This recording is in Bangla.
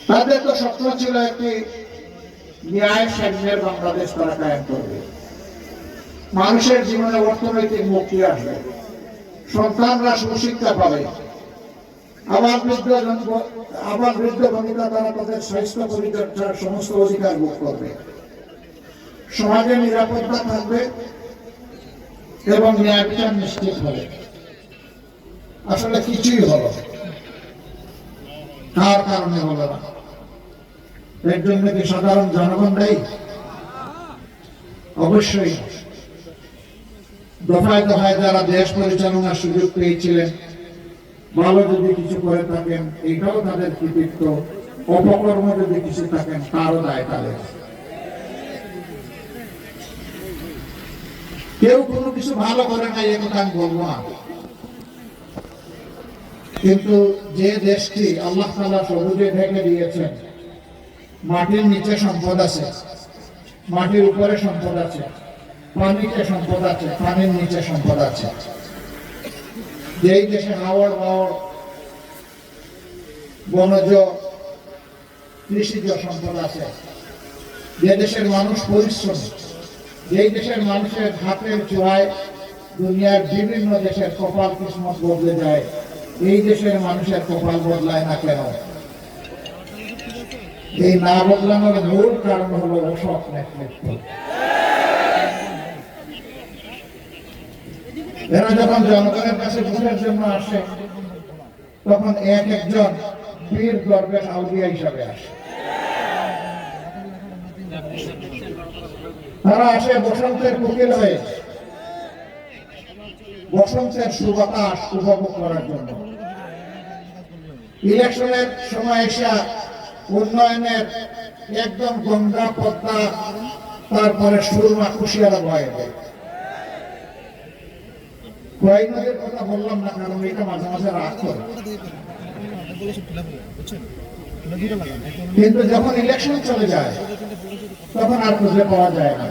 তাদের তো স্বপ্ন ছিল একটি ন্যায় সাম্যের বাংলাদেশ তারা কায়েম করবে, মানুষের জীবনে অর্থনৈতিক মুক্তি আসবে, সন্তানরা সুশিক্ষা পাবে, আবার বৃদ্ধ বনিতা তারা তাদের স্বাস্থ্য পরিচর্যার সমস্ত অধিকার ভোগ করবে, সমাজে নিরাপত্তা থাকবে এবং ন্যায় বিচার নিশ্চিত হবে। আসলে কিছুই হলো, কার কারণে হলো না? এর জন্য কি সাধারণ জনগণ দায়ী? অবশ্যই। দফায় দফায় যারা দেশ পরিচালনার সুযোগ পেয়েছিলেন, ভালো যদি কিছু করে থাকেন এটাও তাদের কৃতিত্ব, অপকর্ম যদি কিছু থাকেন তারও দায় তাদের। কেউ কোনো কিছু ভালো করে নাই এ কথা আমি বলবো না, কিন্তু যে দেশটি আল্লাহ তাআলা সবুজে ঢেকে দিয়েছেন, মাটির নিচে সম্পদ আছে, মাটির উপরে সম্পদ আছে, পানিতে সম্পদ আছে, পানির নিচে সম্পদ আছে, যেই দেশে হাওড় বাওড় বনজ কৃষিজ সম্পদ আছে, যে দেশের মানুষ পরিশ্রম, যেই দেশের মানুষের হাতের ছোঁয়ায় দুনিয়ার বিভিন্ন দেশের কপাল কিসমত বদলে যায়, এই দেশের মানুষের কপাল বদলায় না কেন? এই না বদলানোর মূল কারণ হলো অসৎ নেতৃত্ব। এরা যখন জনগণের কাছে ভোটের জন্য আসে তখন এক একজন বীর গর্বের আউলিয়া হিসাবে আসে। তারা আসে বসন্তের কোকিল হয়ে, বসন্তের সুবাতাস উপভোগ করার জন্য। ইলেকশনের সময় এসে উন্নয়নের একদম গঙ্গা পদ্মা তারপরে সুরমা কুশিয়ারা বয়ে দেয়। কয় নদীর কথা বললাম না, কারণ এটা মাঝে মাঝে রাগ করে, কিন্তু যখন ইলেকশন চলে যায় তখন আর খুঁজে পাওয়া যায় না।